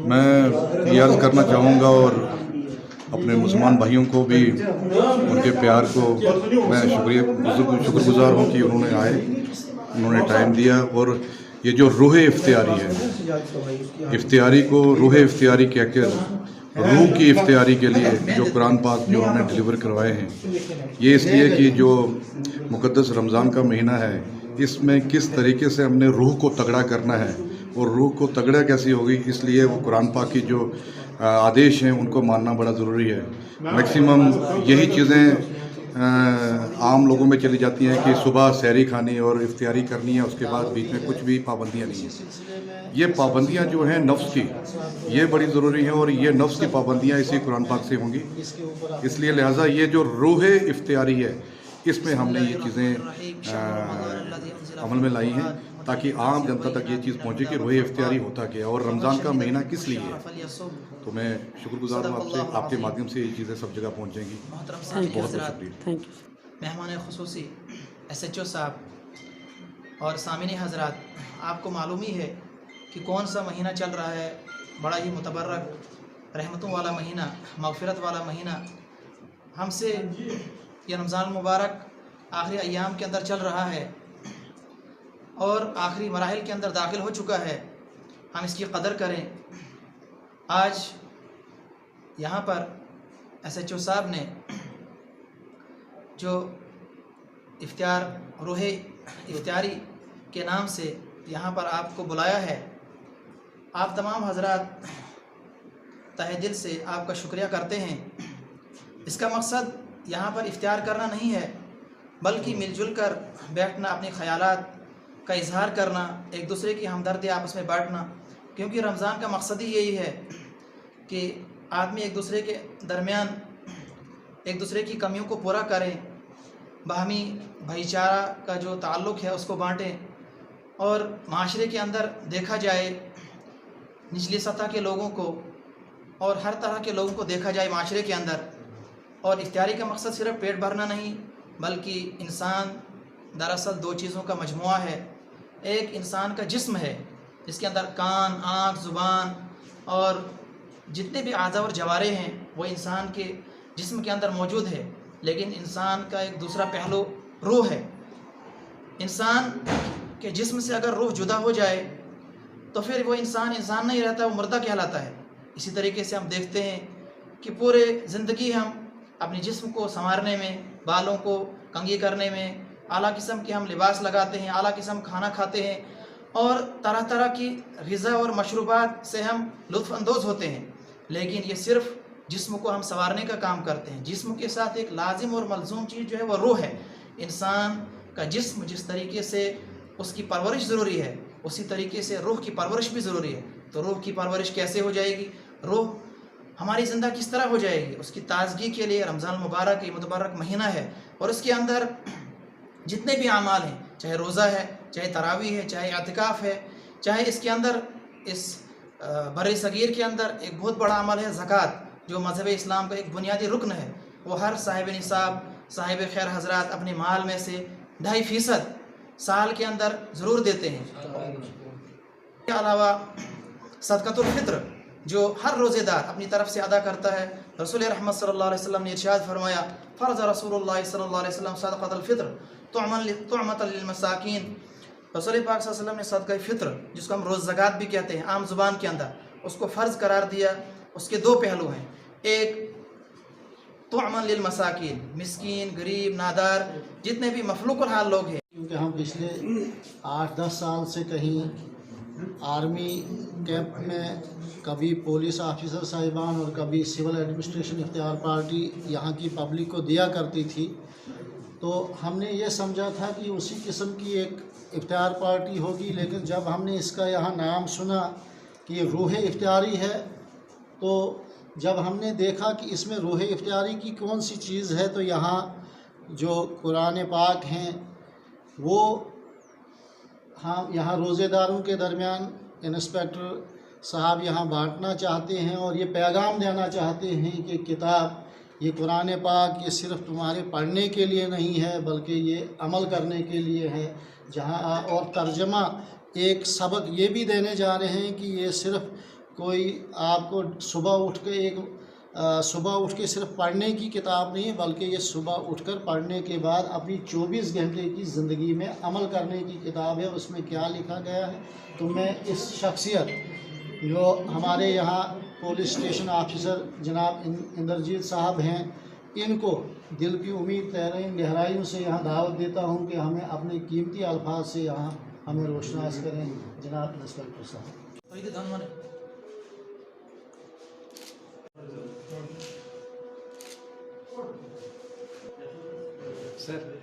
मैं ये अर्ज़ करना चाहूँगा और अपने मुसलमान भाइयों को भी उनके प्यार को मैं शुक्रगुज़ार हूँ कि उन्होंने आए, उन्होंने टाइम दिया। और ये जो रूह इफ्तियारी है, इफ्तियारी को रूह इफ्तियारी कहकर रूह की इफ्तियारी के लिए जो कुरान पाक जो हमने डिलीवर करवाए हैं, ये इसलिए कि जो मुक़द्दस रमज़ान का महीना है, इसमें किस तरीके से हमने रूह को तगड़ा करना है और रूह को तगड़ा कैसी होगी, इसलिए वो कुरान पाक की जो आदेश हैं उनको मानना बड़ा ज़रूरी है। मैक्सिमम यही चीज़ें आम लोगों में चली जाती हैं कि सुबह सहरी खानी और इफ्तियारी करनी है, उसके बाद बीच में कुछ भी पाबंदियाँ नहीं हैं। ये पाबंदियाँ जो हैं नफ्स की, ये बड़ी ज़रूरी हैं और ये नफ्स की पाबंदियाँ इसी कुरान पाक से होंगी। इसलिए लिहाजा ये जो रूह इफ्तियारी है, इसमें हमने ये चीज़ें अमल में लाई हैं ताकि आम जनता तक ये चीज़ पहुँचे कि रूह इफ्तियारी होता क्या है और रमज़ान का महीना किस लिए है। तो मैं शुक्रगुज़ार हूँ आपसे, आपके माध्यम से ये चीज़ें सब जगह पहुँचेंगी। बहुत बहुत शुक्रिया। मेहमान खुसूसी SHO साहब और सामिनी हज़रात, आपको मालूम ही है कि कौन सा महीना चल रहा है, बड़ा ही मुतबर्रक रहमतों वाला महीना, मग़फ़िरत वाला महीना। हमसे ये रमज़ान मुबारक आखिरी अय्याम के अंदर चल रहा है और आखिरी मराहिल के अंदर दाखिल हो चुका है। हम इसकी कदर करें। आज यहाँ पर SHO साहब ने जो इफ्तियार रूह इफ्तियारी के नाम से यहाँ पर आपको बुलाया है, आप तमाम हज़रात तहे दिल से आपका शुक्रिया करते हैं। इसका मकसद यहाँ पर इफ्तियार करना नहीं है, बल्कि मिलजुल कर बैठना, अपने ख़यालात का इजहार करना, एक दूसरे की हमदर्दी आपस में बांटना। क्योंकि रमज़ान का मकसद ही यही है कि आदमी एक दूसरे के दरमियान एक दूसरे की कमियों को पूरा करें, बाहमी भाईचारा का जो ताल्लुक़ है उसको बांटें और माशरे के अंदर देखा जाए निचली सतह के लोगों को और हर तरह के लोगों को देखा जाए माशरे के अंदर। और इफ्तियारी का मकसद सिर्फ पेट भरना नहीं, बल्कि इंसान दरअसल दो चीज़ों का मजमुआ है। एक इंसान का जिस्म है जिसके अंदर कान, आँख, ज़ुबान और जितने भी आज़ा और जवारे हैं वो इंसान के जिस्म के अंदर मौजूद है। लेकिन इंसान का एक दूसरा पहलू रूह है। इंसान के जिस्म से अगर रूह जुदा हो जाए तो फिर वो इंसान नहीं रहता, वो मुर्दा कहलाता है। इसी तरीके से हम देखते हैं कि पूरे ज़िंदगी हम अपने जिस्म को संवारने में, बालों को कंघी करने में, आला किस्म के हम लिबास लगाते हैं, आला किस्म खाना खाते हैं और तरह तरह की ग़िज़ा और मशरूबात से हम लुत्फ़ अंदोज़ होते हैं। लेकिन ये सिर्फ़ जिस्म को हम संवारने का काम करते हैं। जिस्म के साथ एक लाजिम और मलज़ूम चीज़ जो है वो रूह है। इंसान का जिस्म जिस तरीके से उसकी परवरिश ज़रूरी है, उसी तरीके से रूह की परवरिश भी ज़रूरी है। तो रूह की परवरिश कैसे हो जाएगी, रूह हमारी ज़िंदा किस तरह हो जाएगी, उसकी ताज़गी के लिए रमज़ान मुबारक ये मुतबर्रक महीना है। और इसके अंदर जितने भी आमाल हैं, चाहे रोज़ा है, चाहे तरावी है, चाहे इतिकाफ़ है, चाहे इसके अंदर इस बर्रे सगीर के अंदर एक बहुत बड़ा अमल है ज़कात, जो मज़हब इस्लाम का एक बुनियादी रुकन है। वो हर साहिब निसाब, साहिब खैर हज़रात अपने माल में से 2.5% साल के अंदर ज़रूर देते हैं। इसके अलावा सदक़तुल फ़ित्र जो हर रोज़ेदार अपनी तरफ से अदा करता है। रसूल रहमत सल्लल्लाहु अलैहि वसल्लम ने इरशाद फरमाया, फ़रज़ रसूलुल्लाह सल्लल्लाहु अलैहि वसल्लम सदक़तुल फ़ित्र तुअमतन लिल मसाकीन। रसूल पाक सल्लल्लाहु अलैहि वसल्लम ने सदक़ा फ़ित्र, जिसको हम रोज़ ज़कात भी कहते हैं आम ज़ुबान के अंदर, उसको फ़र्ज़ करार दिया। उसके दो पहलू हैं, एक तुअमन लिल मसाकीन, मिस्कीन, गरीब, नादार, जितने भी मफलूकुल हाल लोग हैं। क्योंकि हम पिछले 8-10 साल से कहीं आर्मी कैंप में, कभी पुलिस ऑफिसर साहिबान और कभी सिविल एडमिनिस्ट्रेशन इख्तियार पार्टी यहाँ की पब्लिक को दिया करती थी। तो हमने ये समझा था कि उसी किस्म की एक इख्तियार पार्टी होगी। लेकिन जब हमने इसका यहाँ नाम सुना कि ये रूह इफ्तियारी है, तो जब हमने देखा कि इसमें रूह इफ्तियारी की कौन सी चीज़ है, तो यहाँ जो कुरान पाक हैं वो हम यहाँ रोज़ेदारों के दरमियान इंस्पेक्टर साहब यहाँ बांटना चाहते हैं और ये पैगाम देना चाहते हैं कि किताब, ये कुरान पाक, ये सिर्फ़ तुम्हारे पढ़ने के लिए नहीं है बल्कि ये अमल करने के लिए है। जहाँ और तर्जमा एक सबक ये भी देने जा रहे हैं कि ये सिर्फ कोई आपको सुबह उठ के सिर्फ पढ़ने की किताब नहीं है, बल्कि ये सुबह उठकर पढ़ने के बाद अपनी 24 घंटे की ज़िंदगी में अमल करने की किताब है। उसमें क्या लिखा गया है, तो मैं इस शख्सियत जो हमारे यहाँ पुलिस स्टेशन ऑफिसर जनाब इंद्रजीत साहब हैं, इनको दिल की उम्मीद गहराइयों से यहाँ दावत देता हूँ कि हमें अपने कीमती अल्फाज से यहाँ हमें रोशनास करें। जनाब इंस्पेक्टर साहब। सर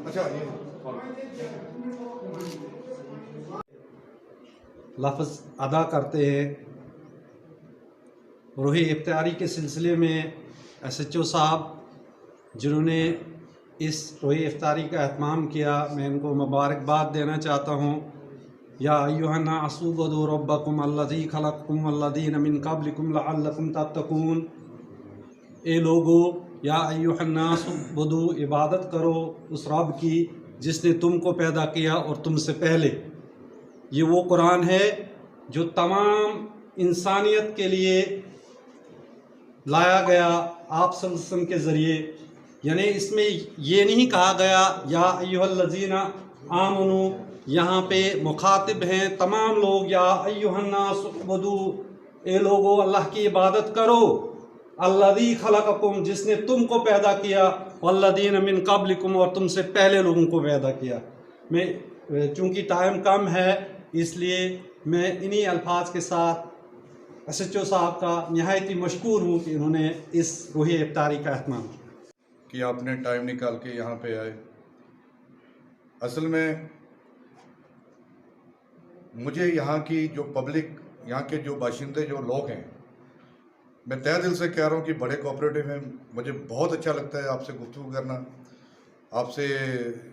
अच्छा, ये लफ्ज़ अदा करते हैं। रूह इफ्तारी के सिलसिले में SHO साहब जिन्होंने इस रूह इफ्तारी का एहतमाम किया, मैं इनको मुबारकबाद देना चाहता हूँ। या अय्युहन्नासु उ'बुदू रब्बकुम अल्लज़ी खलक़कुम वल्लज़ीना मिन क़ब्लिकुम लअल्लकुम तत्तक़ून। ए लोगो, या अय्युहन्नासु उ'बुदू, इबादत करो उस रब की जिसने तुमको पैदा किया और तुमसे पहले। ये वो कुरान है जो तमाम इंसानियत के लिए लाया गया आप सल्लल्लाहु अलैहि वसल्लम के ज़रिए। यानी इसमें ये नहीं कहा गया या अय्युहल्लज़ीना आमनू, यहाँ पे मुखातिब हैं तमाम लोग। या अय्युहन्नास उ'बुदू, ए लोगो अल्लाह की इबादत करो, अल्लज़ी खलक़कुम, जिसने तुमको पैदा किया, वल्लज़ीना मिन क़ब्लिकुम, और तुमसे पहले लोगों को पैदा किया। मैं चूँकि टाइम कम है इसलिए मैं इन्हीं अल्फाज के साथ SHO साहब का नहायत ही मशकूर हूँ कि इन्होंने इस रूह इफ्तारी का एहतमाम किया, कि आपने टाइम निकाल के यहाँ पे आए। असल में मुझे यहाँ की जो पब्लिक, यहाँ के जो बाशिंदे, जो लोग हैं, मैं तहे दिल से कह रहा हूँ कि बड़े कोऑपरेटिव हैं। मुझे बहुत अच्छा लगता है आपसे गुफ्तगू करना, आपसे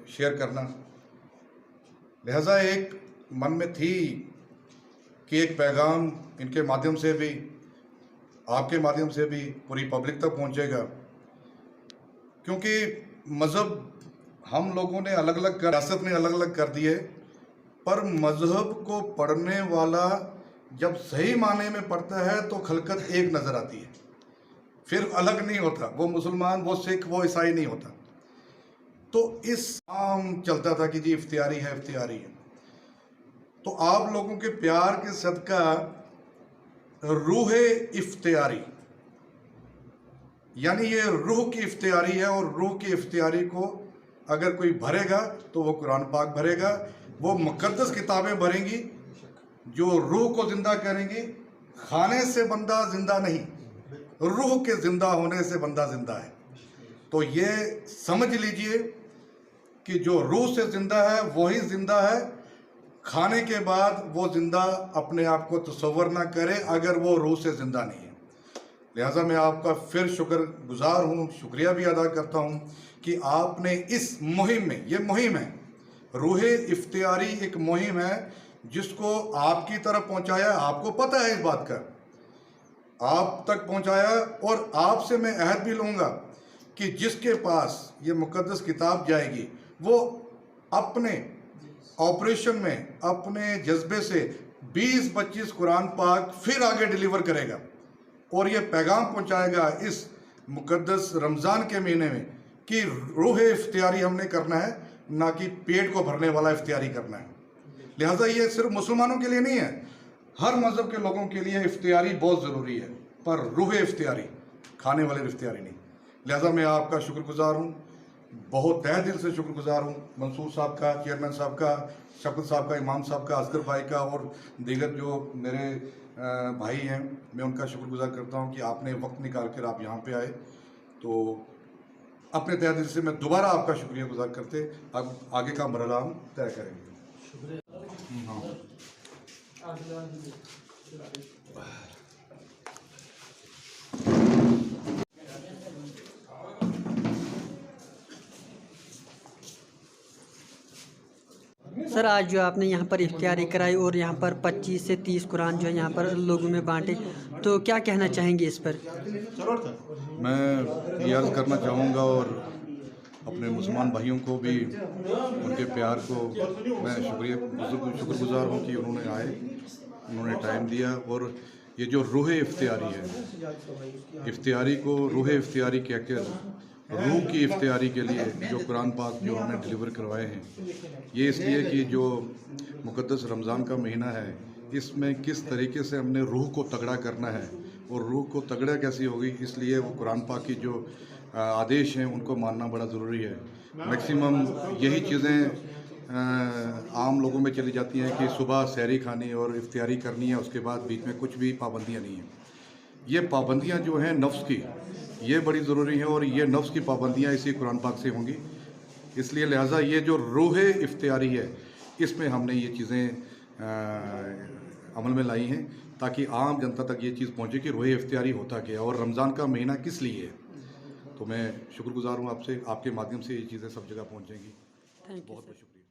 शेयर करना। लिहाजा एक मन में थी कि एक पैगाम इनके माध्यम से भी, आपके माध्यम से भी पूरी पब्लिक तक पहुँचेगा। क्योंकि मज़हब हम लोगों ने अलग अलग, रियासत ने अलग अलग कर दिए, पर मज़हब को पढ़ने वाला जब सही माने में पढ़ता है तो खलकत एक नज़र आती है, फिर अलग नहीं होता। वो मुसलमान, वो सिख, वो ईसाई नहीं होता। तो इस आम चलता था कि जी इफ्तियारी है, इफ्तियारी है। तो आप लोगों के प्यार के सदका रूह इफ्तियारी, यानी ये रूह की इफ्तियारी है, और रूह की इफ्तियारी को अगर कोई भरेगा तो वो कुरान पाक भरेगा, वो मुक़द्दस किताबें भरेंगी जो रूह को ज़िंदा करेंगी। खाने से बंदा ज़िंदा नहीं, रूह के ज़िंदा होने से बंदा ज़िंदा है। तो ये समझ लीजिए कि जो रूह से ज़िंदा है वही ज़िंदा है। खाने के बाद वो ज़िंदा अपने आप को तसव्वुर ना करे अगर वो रूह से ज़िंदा नहीं है। लिहाजा मैं आपका फिर शुक्रगुजार हूँ, शुक्रिया भी अदा करता हूँ कि आपने इस मुहिम में, ये मुहिम है, रूह इफ्तियारी एक मुहिम है जिसको आपकी तरफ पहुँचाया। आपको पता है इस बात का, आप तक पहुँचाया। और आपसे मैं अहद भी लूँगा कि जिसके पास ये मुक़द्दस किताब जाएगी वो अपने ऑपरेशन में, अपने जज्बे से 20-25 कुरान पाक फिर आगे डिलीवर करेगा और ये पैगाम पहुंचाएगा इस मुक़द्दस रमज़ान के महीने में कि रूह इफ्तियारी हमने करना है, ना कि पेट को भरने वाला इफ्तियारी करना है। लिहाजा ये सिर्फ मुसलमानों के लिए नहीं है, हर मज़हब के लोगों के लिए इफ्तियारी बहुत ज़रूरी है, पर रूह इफ्तियारी, खाने वाले इफ्तियारी नहीं। लिहाजा मैं आपका शुक्रगुजार हूँ, बहुत तहे दिल से शुक्रगुजार हूँ। मंसूर साहब का, चेयरमैन साहब का, शफकत साहब का, इमाम साहब का, असगर भाई का और दीगर जो मेरे भाई हैं, मैं उनका शुक्रगुजार करता हूँ कि आपने वक्त निकाल कर आप यहाँ पे आए। तो अपने तहे दिल से मैं दोबारा आपका शुक्रिया गुजार करते अब आगे का मरहला हम तय करेंगे। सर, आज जो आपने यहाँ पर इफ्तियारी कराई और यहाँ पर 25 से 30 कुरान जो है यहाँ पर लोगों में बांटे, तो क्या कहना चाहेंगे इस पर? मैं ये अर्ज़ करना चाहूँगा और अपने मुसलमान भाइयों को भी उनके प्यार को मैं शुक्रगुज़ार हूँ कि उन्होंने आए, उन्होंने टाइम दिया। और ये जो रूह इफ्तियारी है, इफ्तियारी को रूह इफ्तियारी कहकर रूह की इफ्तियारी के लिए जो कुरान पाक जो हमने डिलीवर करवाए हैं, ये इसलिए कि जो मुक़द्दस रमज़ान का महीना है, इसमें किस तरीके से हमने रूह को तगड़ा करना है और रूह को तगड़ा कैसी होगी, इसलिए वो कुरान पाक की जो आदेश हैं उनको मानना बड़ा ज़रूरी है। मैक्सिमम यही चीज़ें आम लोगों में चली जाती हैं कि सुबह सहरी खानी और इफ्तियारी करनी है, उसके बाद बीच में कुछ भी पाबंदियाँ नहीं हैं। ये पाबंदियाँ जो हैं नफ्स की, ये बड़ी ज़रूरी हैं और ये नफ्स की पाबंदियाँ इसी कुरान पाक से होंगी। इसलिए लिहाजा ये जो रूह इफ्तियारी है, इसमें हमने ये चीज़ें अमल में लाई हैं ताकि आम जनता तक ये चीज़ पहुँचे कि रूह इफ्तियारी होता क्या और रमज़ान का महीना किस लिए है। तो मैं शुक्रगुज़ार हूँ आपसे, आपके माध्यम से ये चीज़ें सब जगह पहुँचेंगी। बहुत बहुत शुक्रिया।